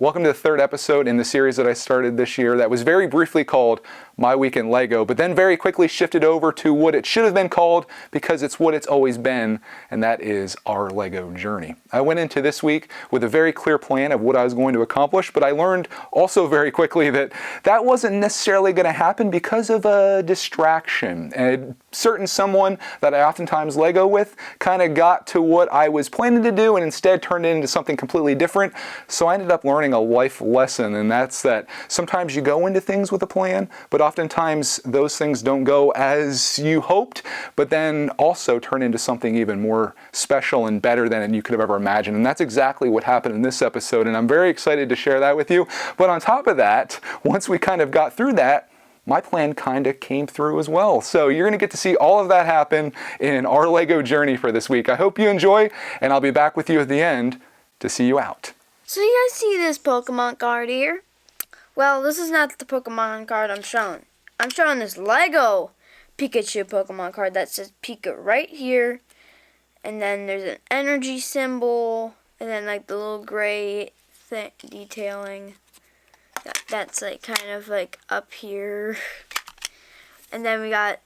Welcome to the third episode in the series that I started this year that was very briefly called My Week in Lego, but then very quickly shifted over to what it should have been called because it's what it's always been, and that is our Lego journey. I went into this week with a very clear plan of what I was going to accomplish, but I learned also very quickly that that wasn't necessarily going to happen because of a distraction. A certain someone that I oftentimes Lego with kind of got to what I was planning to do and instead turned it into something completely different. So I ended up learning a life lesson, and that's that sometimes you go into things with a plan, but oftentimes those things don't go as you hoped, but then also turn into something even more special and better than you could have ever imagined. And that's exactly what happened in this episode, and I'm very excited to share that with you. But on top of that, once we kind of got through that, my plan kind of came through as well. So you're going to get to see all of that happen in our Lego journey for this week. I hope you enjoy, and I'll be back with you at the end to see you out. So you guys see this Pokemon card here? Well, this is not the Pokemon card I'm showing. I'm showing this Lego Pikachu Pokemon card that says Pika right here. And then there's an energy symbol. And then like the little gray detailing. That's like kind of like up here. And then we got,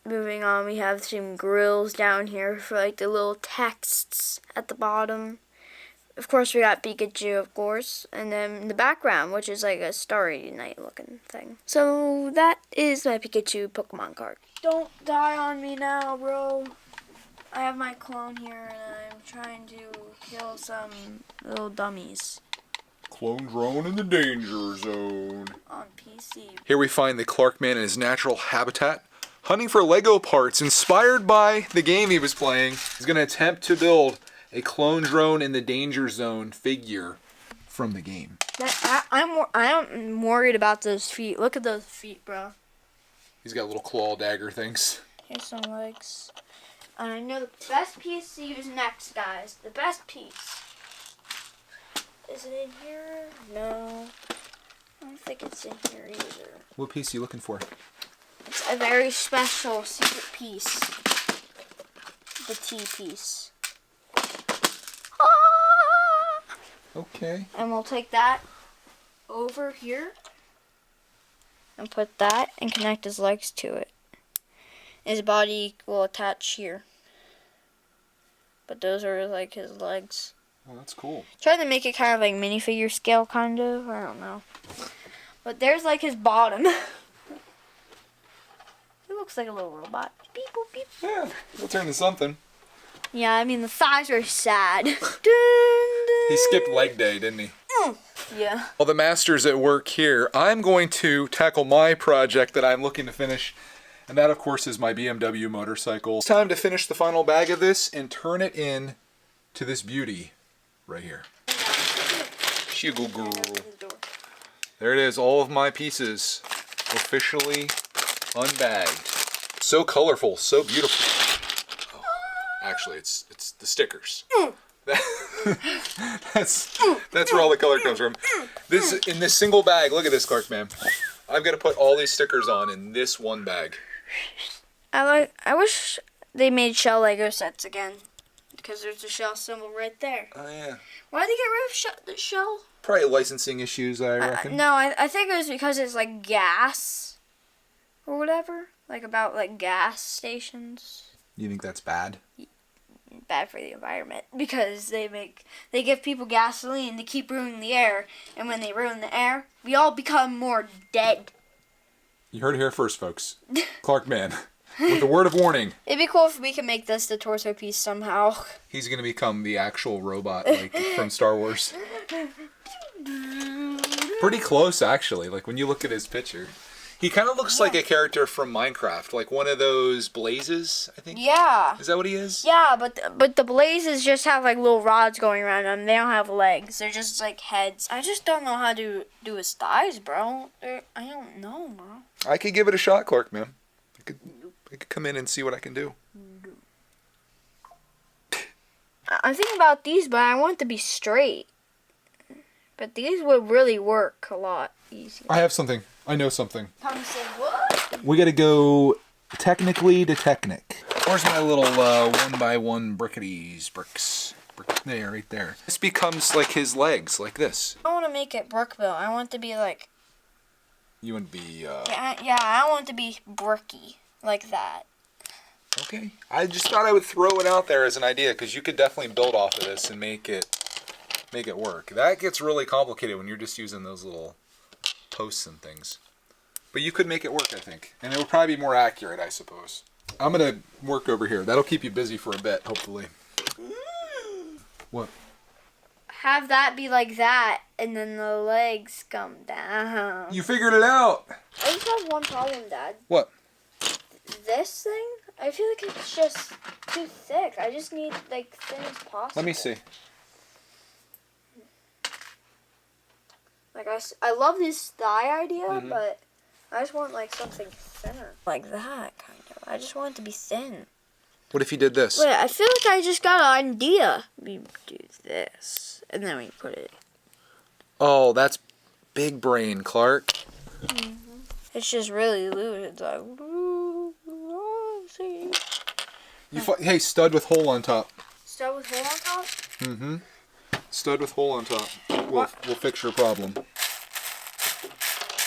moving on, we have some grills down here for like the little texts at the bottom. Of course, we got Pikachu, of course, and then the background, which is like a Starry Night looking thing. So that is my Pikachu Pokemon card. Don't die on me now, bro. I have my clone here, and I'm trying to kill some little dummies. Clone drone in the danger zone. On PC. Here we find the Clarkman in his natural habitat, hunting for Lego parts inspired by the game he was playing. He's going to attempt to build a clone drone in the danger zone figure from the game. I'm worried about those feet. Look at those feet, bro. He's got little claw dagger things. Here's some legs. And I know the best piece to use next, guys. The best piece. Is it in here? No. I don't think it's in here either. What piece are you looking for? It's a very special secret piece. The T piece. Okay. And we'll take that over here and put that and connect his legs to it. His body will attach here. But those are like his legs. Oh, that's cool. Try to make it kind of like minifigure scale, kind of. I don't know. But there's like his bottom. He looks like a little robot. Beep, boop, beep. Yeah, it'll turn into something. Yeah, I mean, the thighs are sad. He skipped leg day, didn't he? Yeah. While the master's at work here, I'm going to tackle my project that I'm looking to finish. And that, of course, is my BMW motorcycle. It's time to finish the final bag of this and turn it in to this beauty right here. Sugar girl. There it is, all of my pieces officially unbagged. So colorful, so beautiful. Actually, it's the stickers. That's where all the color comes from. This in this single bag. Look at this, Clarkman. I'm gonna put all these stickers on in this one bag. I wish they made shell Lego sets again, because there's a shell symbol right there. Oh yeah. Why did they get rid of the shell? Probably licensing issues, I reckon. No, I think it was because it's like gas or whatever, like about like gas stations. You think that's bad? Bad for the environment because they give people gasoline to keep ruining the air, and when they ruin the air, we all become more dead. You heard it here first, folks. Clarkman, with a word of warning. It'd be cool if we could make this the torso piece somehow. He's gonna become the actual robot, like from Star Wars. Pretty close, actually. Like when you look at his picture. He kind of looks like a character from Minecraft, like one of those blazes, I think. Yeah. Is that what he is? Yeah, but the blazes just have like little rods going around them. They don't have legs. They're just like heads. I just don't know how to do his thighs, bro. I don't know, bro. I could give it a shot, Clark, man. I could come in and see what I can do. I'm thinking about these, but I want it to be straight. But these would really work a lot easier. I have something. I know something. Tommy said, what? We gotta go technically to Technic. Where's my little 1x1 bricks? There, right there. This becomes like his legs, like this. I want to make it brick built. I want it to be like... You want to be, Yeah, I want it to be bricky, like that. Okay. I just thought I would throw it out there as an idea, because you could definitely build off of this and make it work. That gets really complicated when you're just using those little posts and things. But you could make it work, I think. And it would probably be more accurate, I suppose. I'm going to work over here. That'll keep you busy for a bit, hopefully. What? Have that be like that, and then the legs come down. You figured it out! I just have one problem, Dad. What? This thing, I feel like it's just too thick. I just need, like, thin as possible. Let me see. Like, I love this thigh idea, but I just want, like, something thinner. Like that, kind of. I just want it to be thin. What if you did this? Wait, I feel like I just got an idea. We do this, and then we put it... Oh, that's big brain, Clark. It's just really loose. It's like... see. Hey, stud with hole on top. Stud with hole on top? Mm-hmm. Stud with hole on top. We'll fix your problem.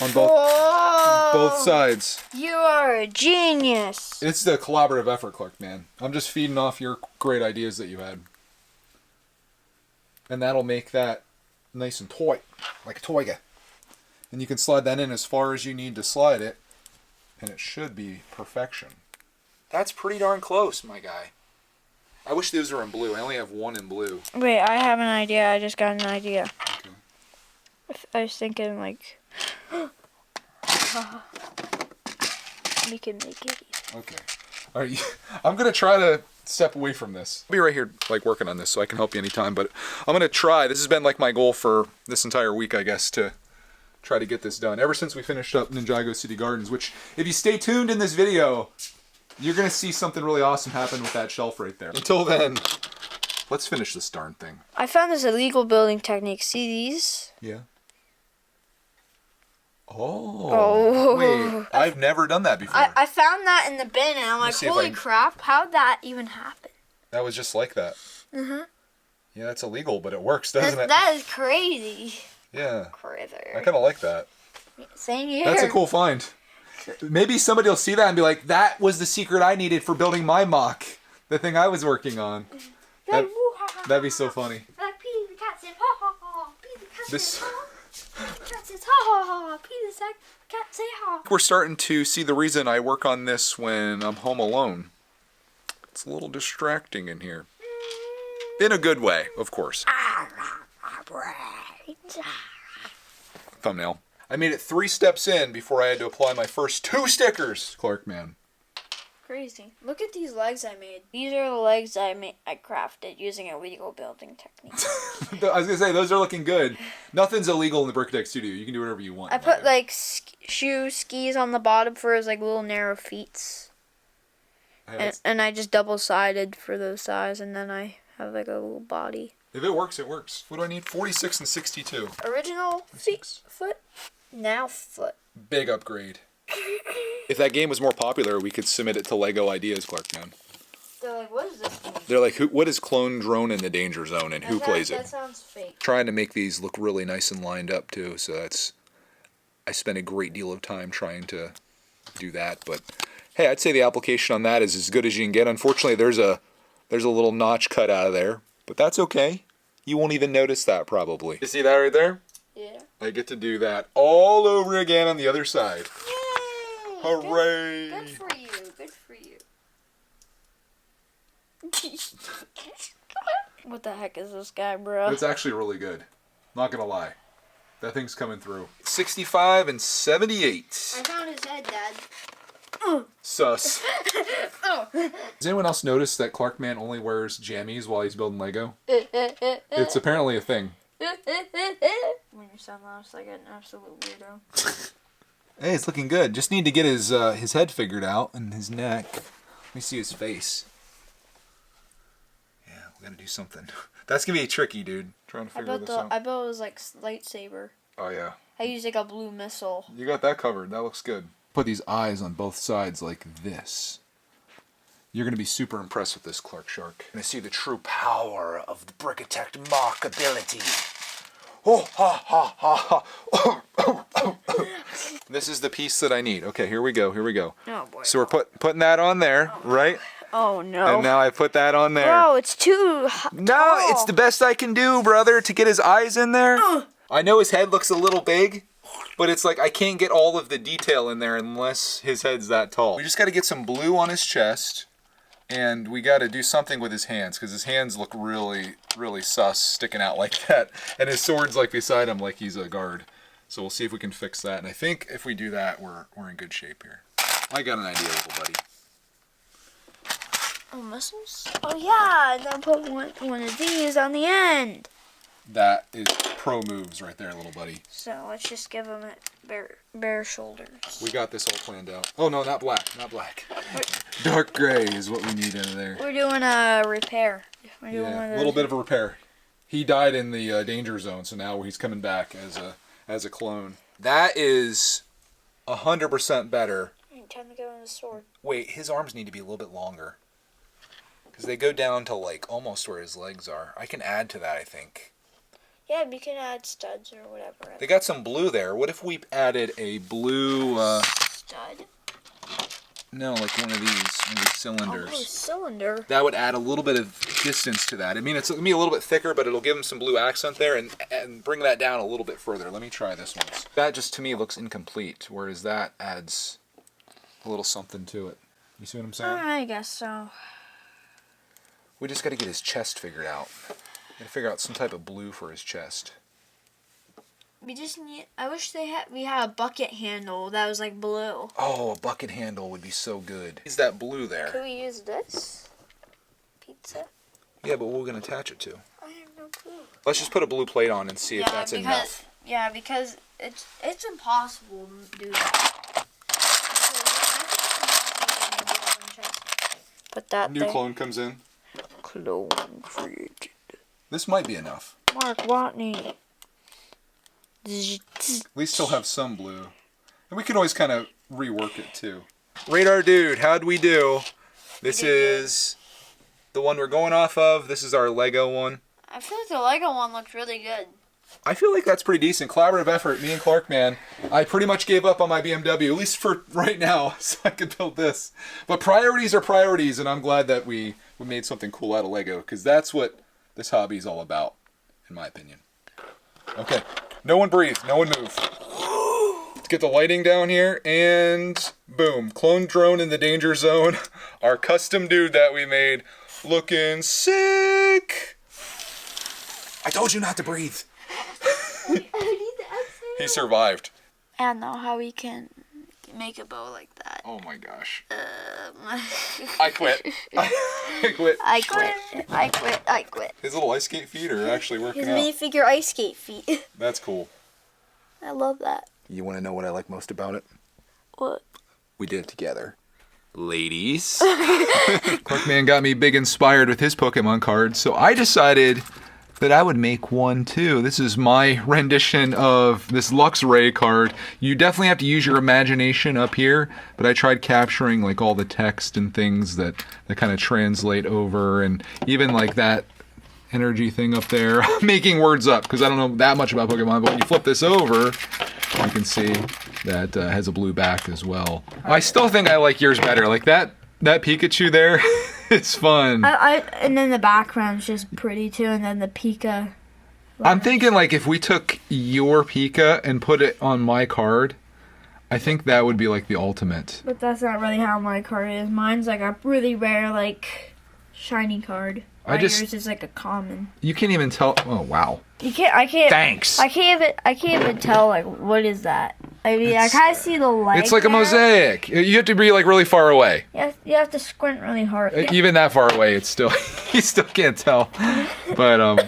On both sides. You are a genius. It's the collaborative effort, Clark, man. I'm just feeding off your great ideas that you had. And that'll make that nice and toy, like a toiga. And you can slide that in as far as you need to slide it, and it should be perfection. That's pretty darn close, my guy. I wish those were in blue. I only have one in blue. Wait, I have an idea. I just got an idea. Okay. I was thinking, like... we can make it. Okay. All right. I'm going to try to step away from this. I'll be right here, like, working on this, so I can help you anytime. But I'm going to try. This has been, like, my goal for this entire week, I guess, to try to get this done. Ever since we finished up Ninjago City Gardens, which, if you stay tuned in this video, you're going to see something really awesome happen with that shelf right there. Until then, let's finish this darn thing. I found this illegal building technique. See these? Yeah. Oh. Wait, I've never done that before. I found that in the bin, and I'm like, see if holy I can- crap, how'd that even happen? That was just like that. Mm-hmm. Yeah, that's illegal, but it works, doesn't it? That is crazy. Yeah. Critter. I kind of like that. Same here. That's a cool find. Maybe somebody will see that and be like, that was the secret I needed for building my mock. The thing I was working on. That'd be so funny. Like, Pete the cat said, ha ha ha. Pete the cat This- said, ha. Pete the cat says, ha ha ha. Pete the cat say ha. We're starting to see the reason I work on this when I'm home alone. It's a little distracting in here. In a good way, of course. Thumbnail. I made it 3 steps in before I had to apply my first 2 stickers. Clark, man. Crazy. Look at these legs I made. These are the legs I crafted using a legal building technique. I was going to say, those are looking good. Nothing's illegal in the Brickitect studio. You can do whatever you want. I put like skis on the bottom for his like little narrow feet. And I just double-sided for those sides, and then I have like a little body. If it works, it works. What do I need? 46 and 62. Original foot, now foot. Big upgrade. If that game was more popular, we could submit it to Lego Ideas, Clark, man. They're like, what is this game? They're like, what is Clone Drone in the Danger Zone, and who plays it? That sounds fake. Trying to make these look really nice and lined up, too, so I spent a great deal of time trying to do that, but hey, I'd say the application on that is as good as you can get. Unfortunately, there's a little notch cut out of there, but that's okay. You won't even notice that, probably. You see that right there? Yeah. I get to do that all over again on the other side. Yay! Hooray! Good for you. Good for you. What the heck is this guy, bro? It's actually really good. Not gonna lie. That thing's coming through. 65 and 78. I found his head, Dad. Sus. Oh. Does anyone else notice that Clark Man only wears jammies while he's building Lego? It's apparently a thing. When your son laughs like an absolute weirdo. Hey, it's looking good. Just need to get his head figured out and his neck. Let me see his face. Yeah, we gotta do something. That's gonna be tricky, dude. Trying to figure this out. I built his like lightsaber. Oh yeah. I used like a blue missile. You got that covered. That looks good. Put these eyes on both sides like this. You're going to be super impressed with this, Clark Shark. You're going to see the true power of the Brickitect Mark ability. Oh, ha, ha, ha, ha. This is the piece that I need. Okay, here we go, here we go. Oh, boy. So we're putting that on there, right? Oh, no. And now I put that on there. Bro, it's too No, tall. it's the best I can do, brother, to get his eyes in there. I know his head looks a little big, but it's like I can't get all of the detail in there unless his head's that tall. We just got to get some blue on his chest, and we got to do something with his hands, because his hands look really, really sus sticking out like that, and his sword's like beside him like he's a guard. So we'll see if we can fix that, and I think if we do that, we're in good shape here. I got an idea, little buddy. Oh, muscles? Oh, yeah, and then put one of these on the end. That is pro moves right there, little buddy. So let's just give him bare shoulders. We got this all planned out. Oh, no, not black, not black. Dark gray is what we need in there. We're doing a repair. We're doing one of Yeah, a those. little bit of a repair. He died in the danger zone, so now he's coming back as a clone. That is 100% better. Time to go on the sword. Wait, his arms need to be a little bit longer. Because they go down to like almost where his legs are. I can add to that, I think. Yeah, we can add studs or whatever. They got some blue there. What if we added a blue, Stud? no, like one of these cylinders. Oh, cylinder. That would add a little bit of distance to that. I mean, it's going to be a little bit thicker, but it'll give him some blue accent there and bring that down a little bit further. Let me try this one. That just, to me, looks incomplete, whereas that adds a little something to it. You see what I'm saying? I guess so. We just got to get his chest figured out. Got to figure out some type of blue for his chest. We just need. I wish we had a bucket handle that was like blue. Oh, a bucket handle would be so good. Is that blue there? Could we use this? Pizza? Yeah, but what are we going to attach it to? I have no clue. Let's just put a blue plate on and see if that's enough. Yeah, because it's impossible to do that. Put that New there. clone comes in. Clone created. This might be enough. Mark Watney. At least he'll have some blue. And we can always kind of rework it too. Radar Dude, how'd we do? This is the one we're going off of. This is our Lego one. I feel like the Lego one looks really good. I feel like that's pretty decent. Collaborative effort, me and Clark, man. I pretty much gave up on my BMW, at least for right now, so I could build this. But priorities are priorities, and I'm glad that we made something cool out of Lego, because that's what this hobby is all about, in my opinion. Okay, no one breathe, no one move. Let's get the lighting down here, and boom. Clone drone in the danger zone. Our custom dude that we made, looking sick. I told you not to breathe. He survived. I don't know how we can make a bow like that. Oh my gosh. I quit. I quit. I quit. His little ice skate feet are actually working His out. minifigure ice skate feet. That's cool. I love that. You want to know what I like most about it? What? We did it together. Ladies. Clarkman got me big inspired with his Pokemon cards, so I decided that I would make one too. This is my rendition of this Luxray card. You definitely have to use your imagination up here, but I tried capturing like all the text and things that kind of translate over, and even like that energy thing up there. Making words up because I don't know that much about Pokemon, but when you flip this over, you can see that has a blue back as well. I still think I like yours better. Like that Pikachu there. It's fun. And then the background's just pretty too, and then the Pika. I'm thinking like if we took your Pika and put it on my card, I think that would be like the ultimate. But that's not really how my card is. Mine's like a really rare, like, shiny card. Yours is like a common. You can't even tell. Oh wow. I can't. Thanks. I can't even tell like what is that. I mean, I kind of see the light. It's like a there. mosaic. You have to be like really far away. You have to squint really hard. Even that far away, it's still you still can't tell. But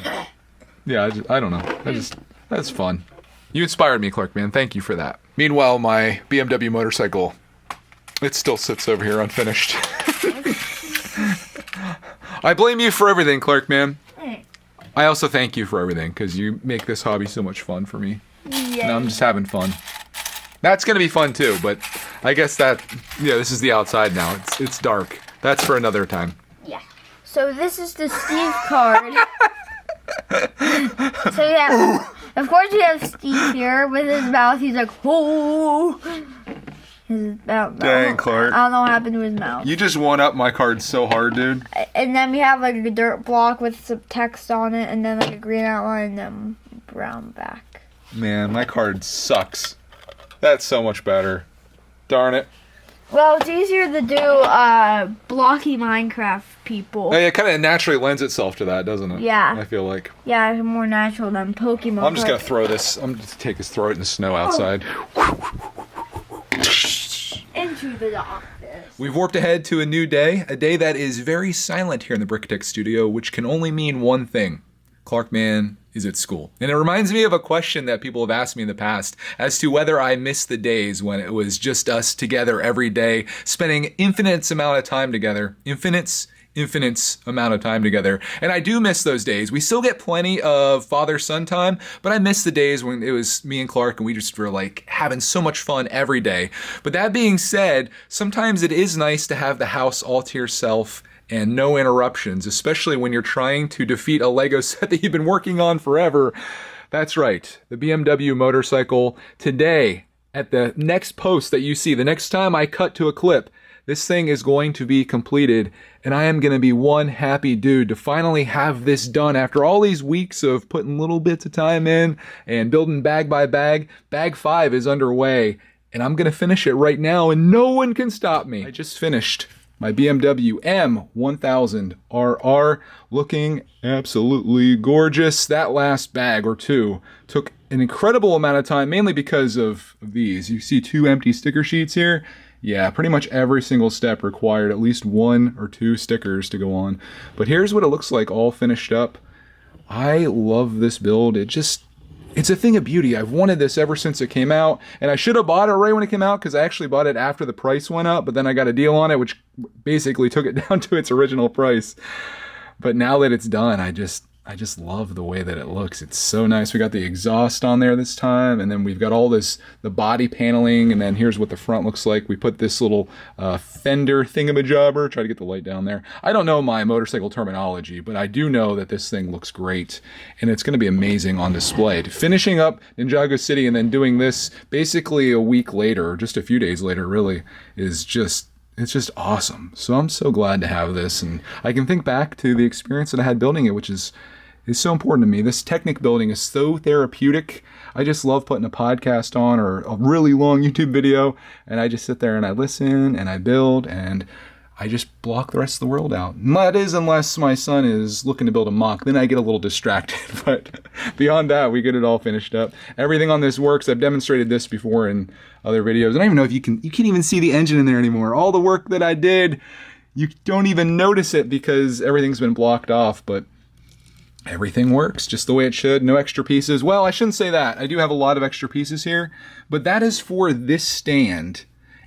yeah, I don't know. That's fun. You inspired me, Clark, man. Thank you for that. Meanwhile, my BMW motorcycle, it still sits over here unfinished. I blame you for everything, Clark, man. I also thank you for everything because you make this hobby so much fun for me. Yeah. And I'm just having fun. That's gonna be fun too, but I guess this is the outside now. It's dark. That's for another time. Yeah. So this is the Steve card. So yeah, of course we have Steve here with his mouth. He's like, oh. His mouth. Dang, Clark. I don't know what happened to his mouth. You just won up my card so hard, dude. And then we have like a dirt block with some text on it, and then like a green outline and then brown back. Man, my card sucks. That's so much better. Darn it. Well, it's easier to do blocky Minecraft people. Hey, it kind of naturally lends itself to that, doesn't it? Yeah. I feel like. Yeah, it's more natural than Pokemon. I'm just going to throw this. I'm just take this, throw it in the snow outside. Into the office. We've warped ahead to a new day, a day that is very silent here in the Brickitect studio, which can only mean one thing. Clark Man is at school. And it reminds me of a question that people have asked me in the past as to whether I miss the days when it was just us together every day, spending infinite amount of time together. Infinite amount of time together. And I do miss those days. We still get plenty of father-son time, but I miss the days when it was me and Clark and we just were like having so much fun every day. But that being said, sometimes it is nice to have the house all to yourself and no interruptions, especially when you're trying to defeat a Lego set that you've been working on forever. That's right, the BMW motorcycle. Today, at the next post that you see, the next time I cut to a clip, this thing is going to be completed, and I am going to be one happy dude to finally have this done after all these weeks of putting little bits of time in and building bag by bag. Bag 5 is underway, and I'm going to finish it right now, and no one can stop me. I just finished my BMW M1000RR, looking absolutely gorgeous. That last bag or two took an incredible amount of time, mainly because of these. You see 2 empty sticker sheets here. Yeah, pretty much every single step required at least 1 or 2 stickers to go on. But here's what it looks like all finished up. I love this build. It's a thing of beauty. I've wanted this ever since it came out, and I should have bought it right when it came out because I actually bought it after the price went up, but then I got a deal on it, which basically took it down to its original price. But now that it's done, I just love the way that it looks. It's so nice. We got the exhaust on there this time, and then we've got all this, the body paneling, and then here's what the front looks like. We put this little fender thingamajobber. Try to get the light down there. I don't know my motorcycle terminology, but I do know that this thing looks great, and it's going to be amazing on display. Finishing up Ninjago City and then doing this basically a week later, or just a few days later, really, is just... it's just awesome. So I'm so glad to have this, and I can think back to the experience that I had building it, which is so important to me. This Technic building is so therapeutic. I just love putting a podcast on or a really long YouTube video, and I just sit there and I listen and I build and I just block the rest of the world out. And that is unless my son is looking to build a mock, then I get a little distracted. But beyond that, we get it all finished up. Everything on this works. I've demonstrated this before in other videos. I don't even know if you can't even see the engine in there anymore. All the work that I did, you don't even notice it because everything's been blocked off, but everything works just the way it should. No extra pieces. Well, I shouldn't say that. I do have a lot of extra pieces here, but that is for this stand.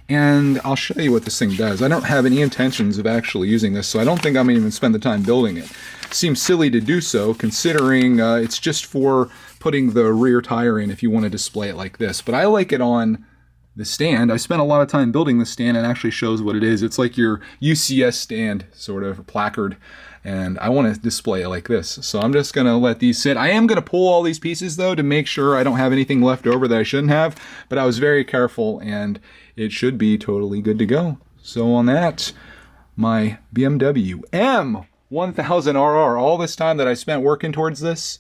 And I'll show you what this thing does. I don't have any intentions of actually using this, so I don't think I'm going to even spend the time building it. Seems silly to do so, considering it's just for putting the rear tire in if you want to display it like this. But I like it on the stand. I spent a lot of time building the stand, and it actually shows what it is. It's like your UCS stand, sort of, placard. And I want to display it like this. So I'm just going to let these sit. I am going to pull all these pieces, though, to make sure I don't have anything left over that I shouldn't have. But I was very careful, and it should be totally good to go. So on that, my BMW M1000RR, all this time that I spent working towards this,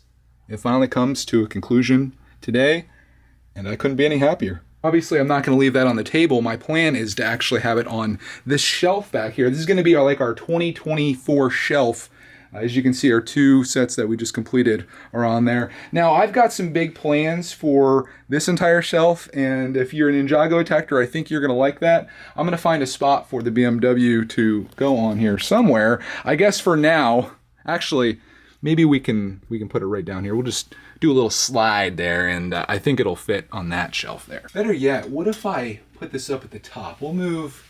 it finally comes to a conclusion today, and I couldn't be any happier. Obviously, I'm not going to leave that on the table. My plan is to actually have it on this shelf back here. This is going to be like our 2024 shelf. As you can see, our 2 sets that we just completed are on there. Now, I've got some big plans for this entire shelf, and if you're a Ninjago detector, I think you're going to like that. I'm going to find a spot for the BMW to go on here somewhere. I guess for now, actually, maybe we can put it right down here. We'll just do a little slide there, and I think it'll fit on that shelf there. Better yet, what if I put this up at the top? We'll move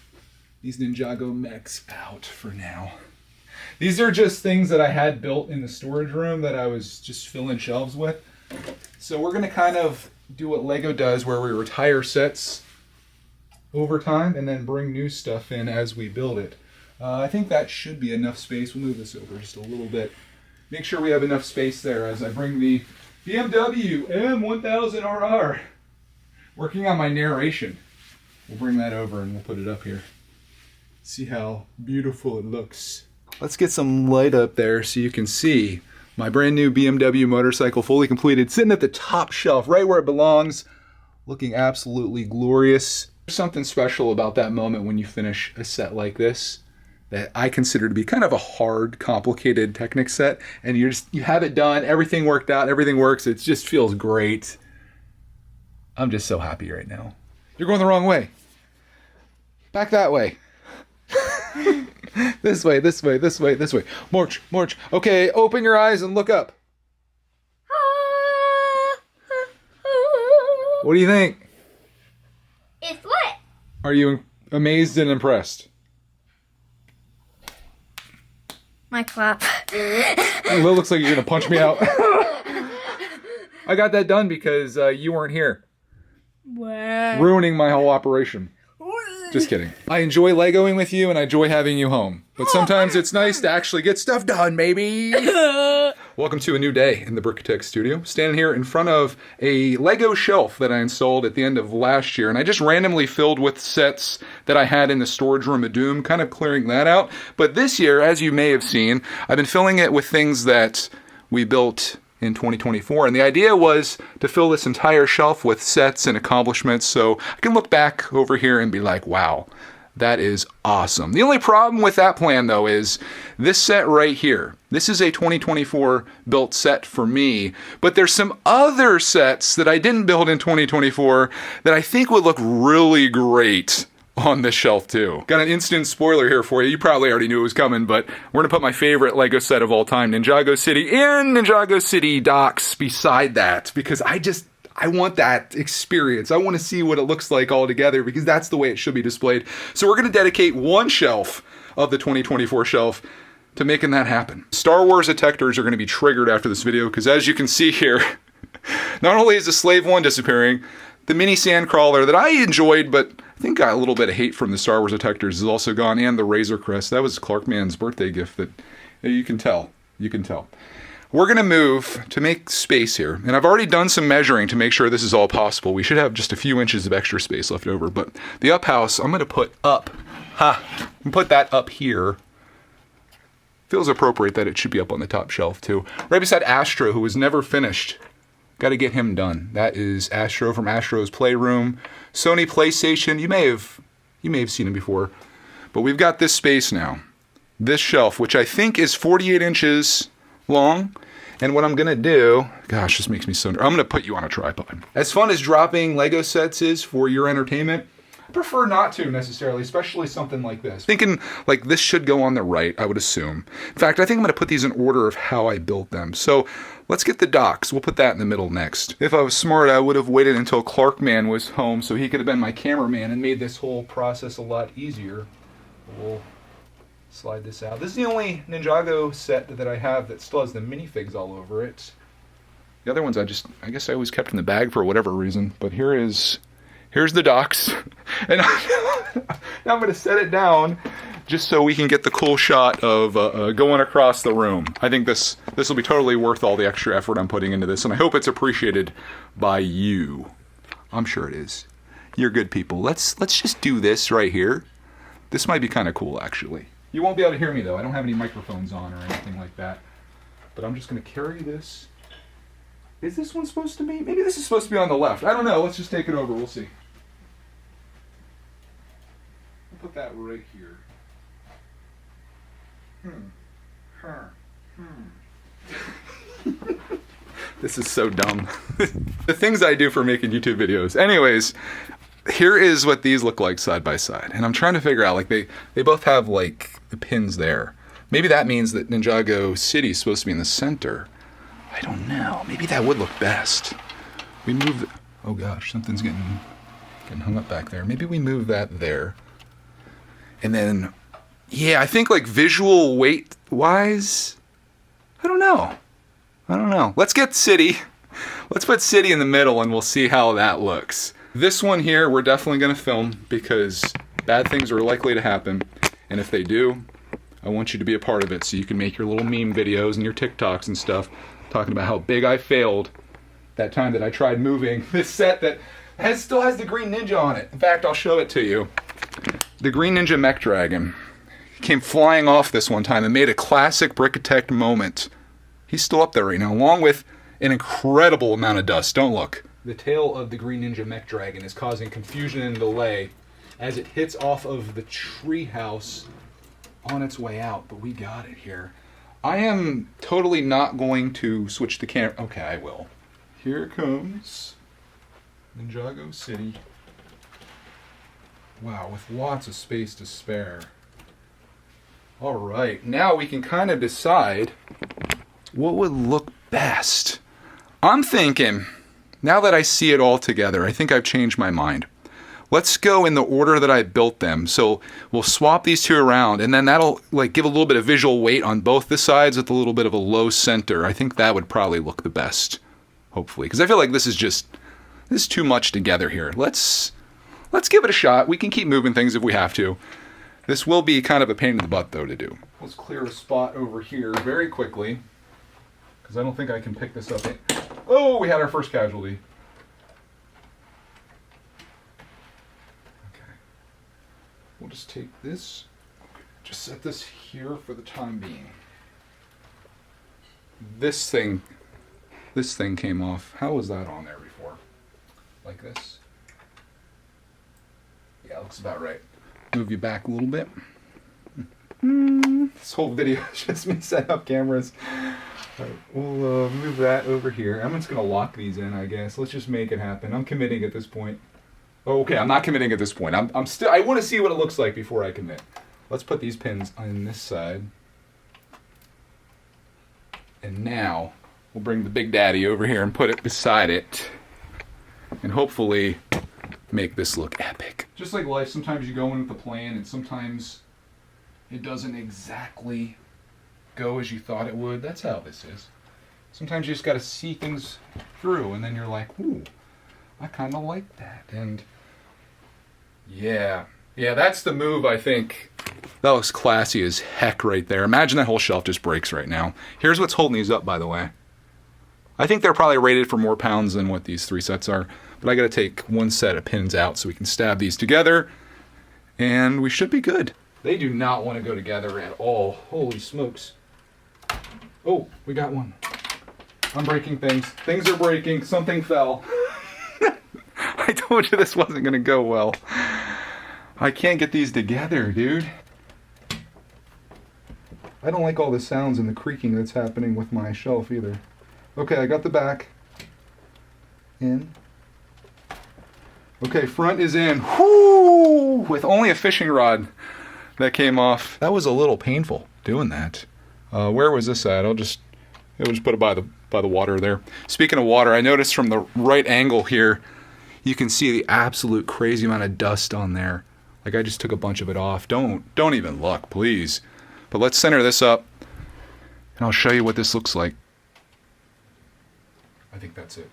these Ninjago mechs out for now. These are just things that I had built in the storage room that I was just filling shelves with. So we're gonna kind of do what Lego does, where we retire sets over time and then bring new stuff in as we build it. I think that should be enough space. We'll move this over just a little bit. Make sure we have enough space there as I bring the BMW M1000RR. Working on my narration. We'll bring that over and we'll put it up here. See how beautiful it looks. Let's get some light up there so you can see my brand new BMW motorcycle, fully completed, sitting at the top shelf, right where it belongs, looking absolutely glorious. There's something special about that moment when you finish a set like this that I consider to be kind of a hard, complicated Technic set, and you have it done, everything worked out, everything works, it just feels great. I'm just so happy right now. You're going the wrong way. Back that way. This way, this way, this way, this way. March, march. Okay, open your eyes and look up. What do you think? It's what? Are you amazed and impressed? My clap. It looks like you're going to punch me out. I got that done because you weren't here. What? Ruining my whole operation. Just kidding. I enjoy Legoing with you and I enjoy having you home. But sometimes it's nice to actually get stuff done, baby. Welcome to a new day in the Brickitect studio. Standing here in front of a Lego shelf that I installed at the end of last year. And I just randomly filled with sets that I had in the storage room of doom, kind of clearing that out. But this year, as you may have seen, I've been filling it with things that we built in 2024, and the idea was to fill this entire shelf with sets and accomplishments so I can look back over here and be like, wow, that is awesome. The only problem with that plan though is this set right here. This is a 2024 built set for me, but there's some other sets that I didn't build in 2024 that I think would look really great on this shelf too. Got an instant spoiler here for you. You probably already knew it was coming, but we're gonna put my favorite Lego set of all time, Ninjago City, and Ninjago City docks beside that because I want that experience. I want to see what it looks like all together because that's the way it should be displayed. So we're gonna dedicate one shelf of the 2024 shelf to making that happen. Star Wars detectors are gonna be triggered after this video because as you can see here, not only is the Slave 1 disappearing, the mini sandcrawler that I enjoyed, but I think got a little bit of hate from the Star Wars detectors is also gone, and the Razor Crest. That was Clarkman's birthday gift that you can tell. You can tell. We're going to move to make space here, and I've already done some measuring to make sure this is all possible. We should have just a few inches of extra space left over, but the up house, I'm going to put up. Put that up here. Feels appropriate that it should be up on the top shelf, too. Right beside Astro, who was never finished. Got to get him done. That is Astro from Astro's Playroom. Sony PlayStation. You may have seen him before. But we've got this space now. This shelf, which I think is 48 inches long. And what I'm going to do... Gosh, this makes me so... I'm going to put you on a tripod. As fun as dropping Lego sets is for your entertainment, I prefer not to necessarily, especially something like this. Thinking like this should go on the right, I would assume. In fact, I think I'm going to put these in order of how I built them. So let's get the docks. We'll put that in the middle next. If I was smart, I would have waited until Clarkman was home so he could have been my cameraman and made this whole process a lot easier. We'll slide this out. This is the only Ninjago set that I have that still has the minifigs all over it. The other ones I guess I always kept in the bag for whatever reason. But here's the docks. And now I'm going to set it down just so we can get the cool shot of going across the room. I think this will be totally worth all the extra effort I'm putting into this, and I hope it's appreciated by you. I'm sure it is. You're good people. Let's just do this right here. This might be kind of cool, actually. You won't be able to hear me, though. I don't have any microphones on or anything like that. But I'm just going to carry this. Is this one supposed to be? Maybe this is supposed to be on the left. I don't know. Let's just take it over. We'll see. I'll put that right here. This is so dumb. The things I do for making YouTube videos. Anyways, here is what these look like side by side. And I'm trying to figure out, like, they both have, like, the pins there. Maybe that means that Ninjago City is supposed to be in the center. I don't know. Maybe that would look best. We move the... Oh gosh, something's getting hung up back there. Maybe we move that there. And then, yeah, I think like visual weight wise, I don't know. Let's get City. Let's put City in the middle and we'll see how that looks. This one here, we're definitely going to film because bad things are likely to happen. And if they do, I want you to be a part of it so you can make your little meme videos and your TikToks and stuff talking about how big I failed that time that I tried moving this set that still has the Green Ninja on it. In fact, I'll show it to you. The Green Ninja Mech Dragon came flying off this one time and made a classic Brickitect moment. He's still up there right now, along with an incredible amount of dust. Don't look. The tail of the Green Ninja Mech Dragon is causing confusion and delay as it hits off of the treehouse on its way out, but we got it here. I am totally not going to switch the camera. Okay, I will. Here comes Ninjago City. Wow, with lots of space to spare. All right, now we can kind of decide what would look best. I'm thinking, now that I see it all together, I think I've changed my mind. Let's go in the order that I built them. So we'll swap these two around, and then that'll like give a little bit of visual weight on both the sides with a little bit of a low center. I think that would probably look the best, hopefully, because I feel like this is too much together here. Let's give it a shot. We can keep moving things if we have to. This will be kind of a pain in the butt, though, to do. Let's clear a spot over here very quickly, because I don't think I can pick this up. Oh, we had our first casualty. Okay. We'll just take this, just set this here for the time being. This thing came off. How was that on there before? Like this? Yeah, looks about right. Move you back a little bit. This whole video is just me setting up cameras. All right, we'll move that over here. I'm just going to lock these in, I guess. Let's just make it happen. I'm committing at this point. Oh, okay, I'm not committing at this point. I want to see what it looks like before I commit. Let's put these pins on this side. And now we'll bring the Big Daddy over here and put it beside it. And hopefully make this look epic. Just like life, sometimes you go in with a plan and sometimes it doesn't exactly go as you thought it would. That's how this is. Sometimes you just got to see things through and then you're like, ooh, I kind of like that. And yeah, that's the move, I think. That looks classy as heck right there. Imagine that whole shelf just breaks right now. Here's what's holding these up, by the way. I think they're probably rated for more pounds than what these 3 sets are. But I got to take 1 set of pins out so we can stab these together. And we should be good. They do not want to go together at all. Holy smokes. Oh, we got one. I'm breaking things. Things are breaking. Something fell. I told you this wasn't going to go well. I can't get these together, dude. I don't like all the sounds and the creaking that's happening with my shelf either. Okay, I got the back in. Okay, front is in. Whoo! With only a fishing rod that came off. That was a little painful doing that. Where was this at? We'll just put it by the water there. Speaking of water, I noticed from the right angle here, you can see the absolute crazy amount of dust on there. Like I just took a bunch of it off. Don't even look, please. But let's center this up, and I'll show you what this looks like. I think that's it.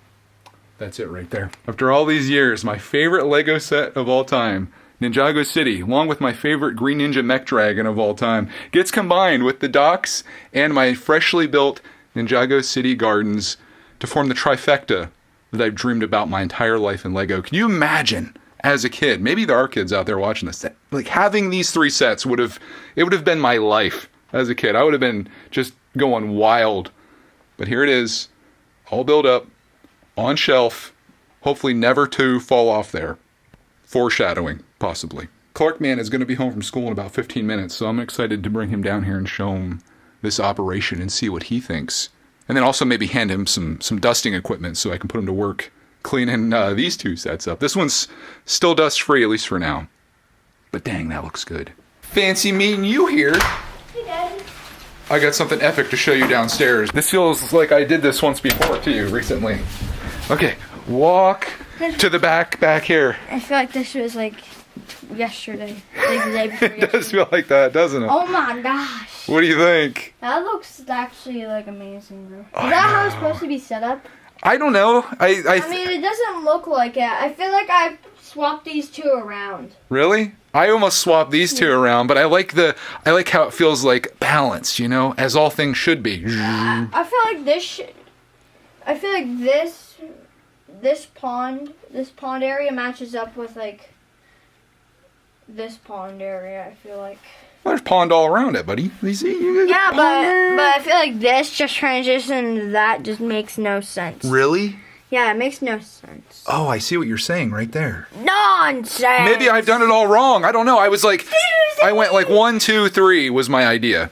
That's it right there. After all these years, my favorite Lego set of all time, Ninjago City, along with my favorite Green Ninja Mech Dragon of all time, gets combined with the docks and my freshly built Ninjago City Gardens to form the trifecta that I've dreamed about my entire life in Lego. Can you imagine, as a kid, maybe there are kids out there watching this, that, like having these 3 sets would have been my life as a kid. I would have been just going wild. But here it is, all built up, on shelf, hopefully never to fall off there. Foreshadowing, possibly. Clark Man is going to be home from school in about 15 minutes, so I'm excited to bring him down here and show him this operation and see what he thinks. And then also maybe hand him some dusting equipment so I can put him to work cleaning these 2 sets up. This one's still dust-free, at least for now. But dang, that looks good. Fancy meeting you here. Hey, Daddy. I got something epic to show you downstairs. This feels like I did this once before to you recently. Okay, walk to the back here. I feel like this was like yesterday. Like the day before It does feel like that, doesn't it? Oh my gosh. What do you think? That looks actually like amazing, bro. Is I that how know. it's supposed to be set up? I don't know. I mean, it doesn't look like it. I feel like I swapped these two around. Really? I almost swapped these two around, but I like how it feels like balanced, you know, as all things should be. I feel like this pond area matches up with like this pond area. I feel like. Well, there's pond all around it, buddy. You see? Yeah, but I feel like this just transition to that just makes no sense. Really? Yeah, it makes no sense. Oh, I see what you're saying right there. Nonsense! Maybe I've done it all wrong. I don't know. I went like 1, 2, 3 was my idea.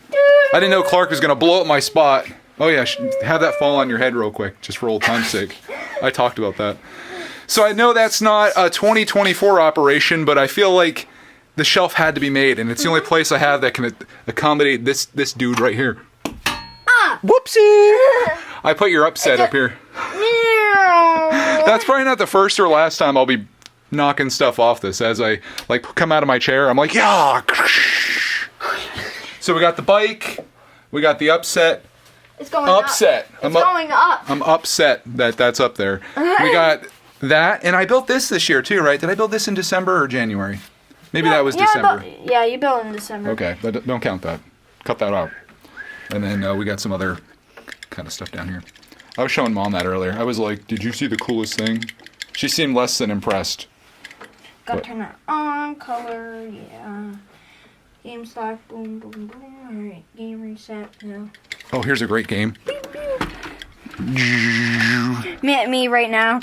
I didn't know Clark was going to blow up my spot. Oh yeah, have that fall on your head real quick, just for old time's sake. I talked about that. So I know that's not a 2024 operation, but I feel like the shelf had to be made, and it's the only place I have that can accommodate this dude right here. Ah! Whoopsie! I put your upset up here. That's probably not the first or last time I'll be knocking stuff off this. As I like come out of my chair, I'm like, yeah. So we got the bike, we got the upset. It's going upset. Up. It's going up. I'm upset that that's up there. We got that, and I built this year too, right? Did I build this in December or January? Maybe that was December. Yeah, you built in December. Okay, don't count that. Cut that out. And then we got some other kind of stuff down here. I was showing Mom that earlier. I was like, did you see the coolest thing? She seemed less than impressed. Gotta turn that on. Color, yeah. Game start, boom, boom, boom. Alright, game reset now. Oh, here's a great game. Me right now.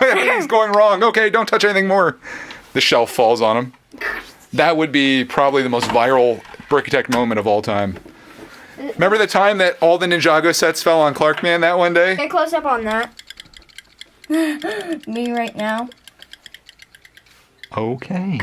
Everything's going wrong. Okay, don't touch anything more. The shelf falls on him. That would be probably the most viral Brickitect moment of all time. Remember the time that all the Ninjago sets fell on Clark Man that one day? Get close up on that. Me right now. Okay.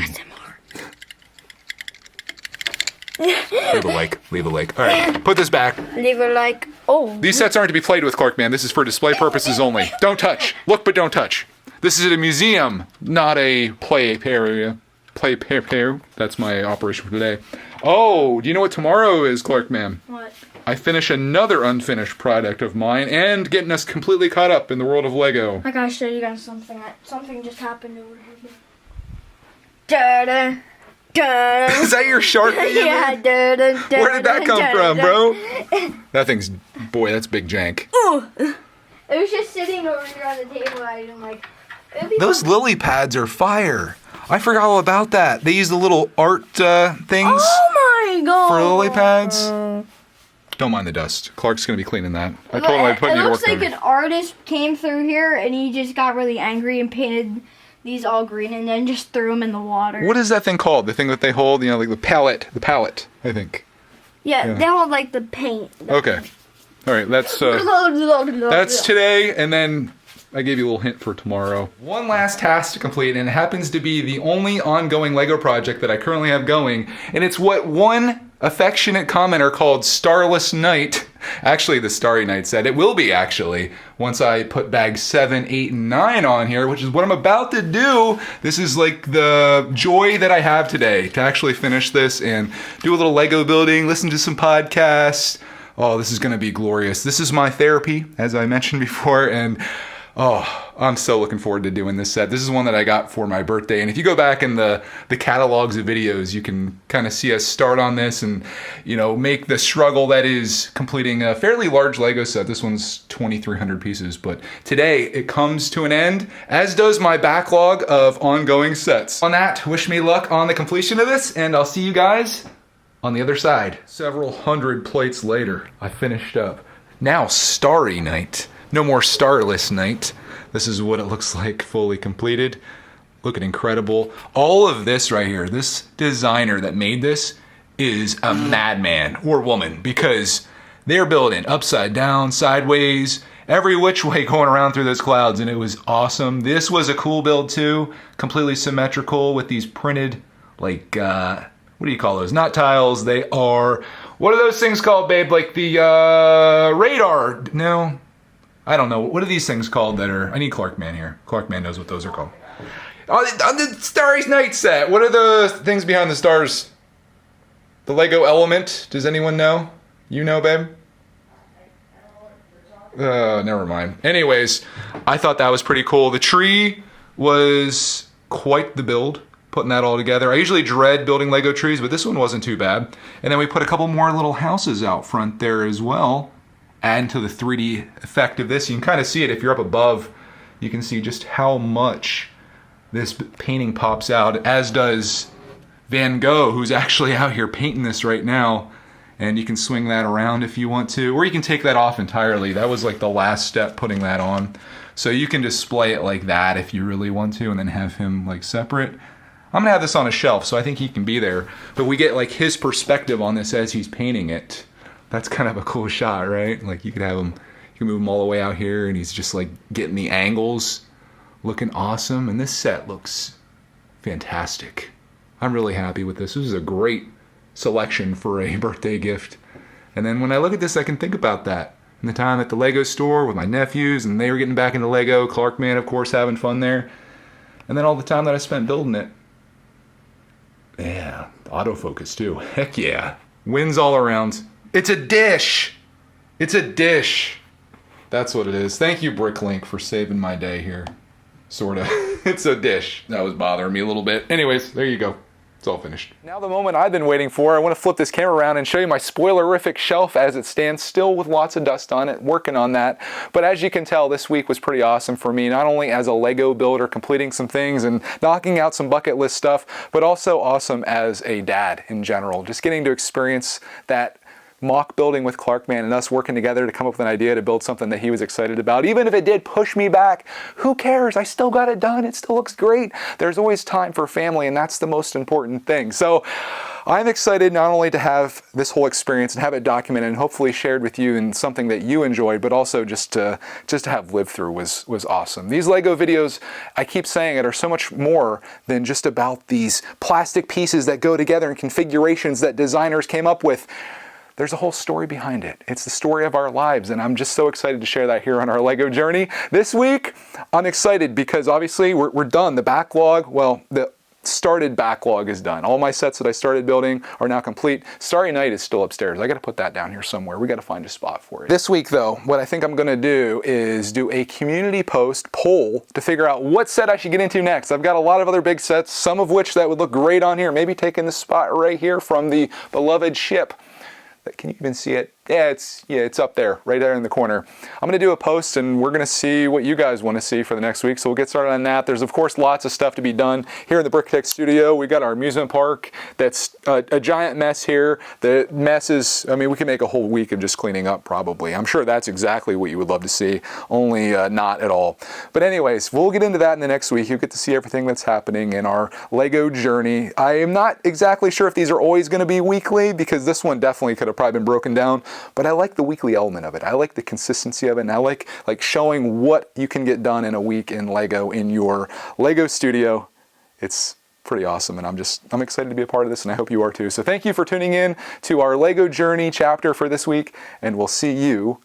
Leave a like. All right, put this back. Leave a like. Oh. These sets aren't to be played with, Clark Man. This is for display purposes only. Don't touch. Look, but don't touch. This is at a museum, not a play area. Play pair. That's my operation for today. Oh, do you know what tomorrow is, Clark Man? What? I finish another unfinished product of mine and getting us completely caught up in the world of Lego. I gotta show you guys something. Something just happened over here. Da-da. Da-da. Is that your shark? Yeah. Da-da, da-da, where did that come da-da, from, bro? That thing's, boy, that's big jank. Ooh. It was just sitting over here on the table. I didn't like. Those lily pads are fire. I forgot all about that. They use the little art things Oh my god. for lily pads. Don't mind the dust. Clark's gonna be cleaning that. I told him I'd put you to work. It looks like an artist came through here and he just got really angry and painted these all green and then just threw them in the water. What is that thing called? The thing that they hold, you know, like the palette, I think. Yeah, they hold like the paint. Okay. All right, that's today, and then I gave you a little hint for tomorrow. One last task to complete, and it happens to be the only ongoing Lego project that I currently have going, and it's what one affectionate commenter called Starless Night, actually the Starry Night said. It will be, actually, once I put bags 7, 8, and 9 on here, which is what I'm about to do. This is like the joy that I have today, to actually finish this and do a little Lego building, listen to some podcasts. Oh, this is going to be glorious. This is my therapy, as I mentioned before, and oh, I'm so looking forward to doing this set. This is one that I got for my birthday, and if you go back in the catalogs of videos, you can kind of see us start on this and, you know, make the struggle that is completing a fairly large Lego set. This one's 2,300 pieces, but today it comes to an end, as does my backlog of ongoing sets. On that, wish me luck on the completion of this, and I'll see you guys on the other side. Several hundred plates later, I finished up. Now Starry Night. No more Starless Night. This is what it looks like fully completed. Looking incredible. All of this right here, this designer that made this is a madman or woman, because they're building upside down, sideways, every which way going around through those clouds, and it was awesome. This was a cool build too, completely symmetrical with these printed, like, what do you call those? Not tiles, they are, what are those things called, babe? Like the radar, no, I don't know. What are these things called that are, I need Clark Man here. Clark Man knows what those are called. On the Starry's Night set, what are the things behind the stars? The Lego element, does anyone know? You know, babe? Never mind. Anyways, I thought that was pretty cool. The tree was quite the build, putting that all together. I usually dread building Lego trees, but this one wasn't too bad. And then we put a couple more little houses out front there as well. Add to the 3D effect of this. You can kind of see it if you're up above. You can see just how much this painting pops out, as does Van Gogh, who's actually out here painting this right now. And you can swing that around if you want to, or you can take that off entirely. That was like the last step, putting that on. So you can display it like that if you really want to, and then have him like separate. I'm gonna have this on a shelf, so I think he can be there. But we get like his perspective on this as he's painting it. That's kind of a cool shot, right? Like you could have him, you can move him all the way out here, and he's just like getting the angles, looking awesome. And this set looks fantastic. I'm really happy with this. This is a great selection for a birthday gift. And then when I look at this, I can think about that. In the time at the Lego store with my nephews, and they were getting back into Lego, Clarkman, of course, having fun there. And then all the time that I spent building it. Yeah, autofocus too. Heck yeah. Wins all around. It's a dish. It's a dish. That's what it is. Thank you, Bricklink, for saving my day here. Sorta. It's a dish. That was bothering me a little bit. Anyways, there you go. It's all finished. Now the moment I've been waiting for. I want to flip this camera around and show you my spoilerific shelf as it stands, still with lots of dust on it, working on that. But as you can tell, this week was pretty awesome for me, not only as a Lego builder, completing some things and knocking out some bucket list stuff, but also awesome as a dad in general. Just getting to experience that mock building with Clarkman and us working together to come up with an idea to build something that he was excited about. Even if it did push me back, who cares? I still got it done. It still looks great. There's always time for family, and that's the most important thing. So I'm excited not only to have this whole experience and have it documented and hopefully shared with you in something that you enjoyed, but also just to have lived through was awesome. These Lego videos, I keep saying it, are so much more than just about these plastic pieces that go together and configurations that designers came up with. There's a whole story behind it. It's the story of our lives, and I'm just so excited to share that here on our Lego journey. This week, I'm excited because obviously we're done. The backlog, well, the started backlog is done. All my sets that I started building are now complete. Starry Night is still upstairs. I got to put that down here somewhere. We got to find a spot for it. This week though, what I think I'm going to do is do a community post poll to figure out what set I should get into next. I've got a lot of other big sets, some of which that would look great on here. Maybe taking the spot right here from the beloved ship. Can you even see it? Yeah, it's up there, right there in the corner. I'm going to do a post, and we're going to see what you guys want to see for the next week. So we'll get started on that. There's, of course, lots of stuff to be done here in the Brickitect studio. We got our amusement park that's a giant mess here. The mess is, I mean, we can make a whole week of just cleaning up probably. I'm sure that's exactly what you would love to see, only not at all. But anyways, we'll get into that in the next week. You'll get to see everything that's happening in our Lego journey. I am not exactly sure if these are always going to be weekly, because this one definitely could have probably been broken down. But I like the weekly element of it. I like the consistency of it, and I like showing what you can get done in a week in Lego in your Lego studio. It's pretty awesome, and I'm excited to be a part of this, and I hope you are too. So thank you for tuning in to our Lego journey chapter for this week, and we'll see you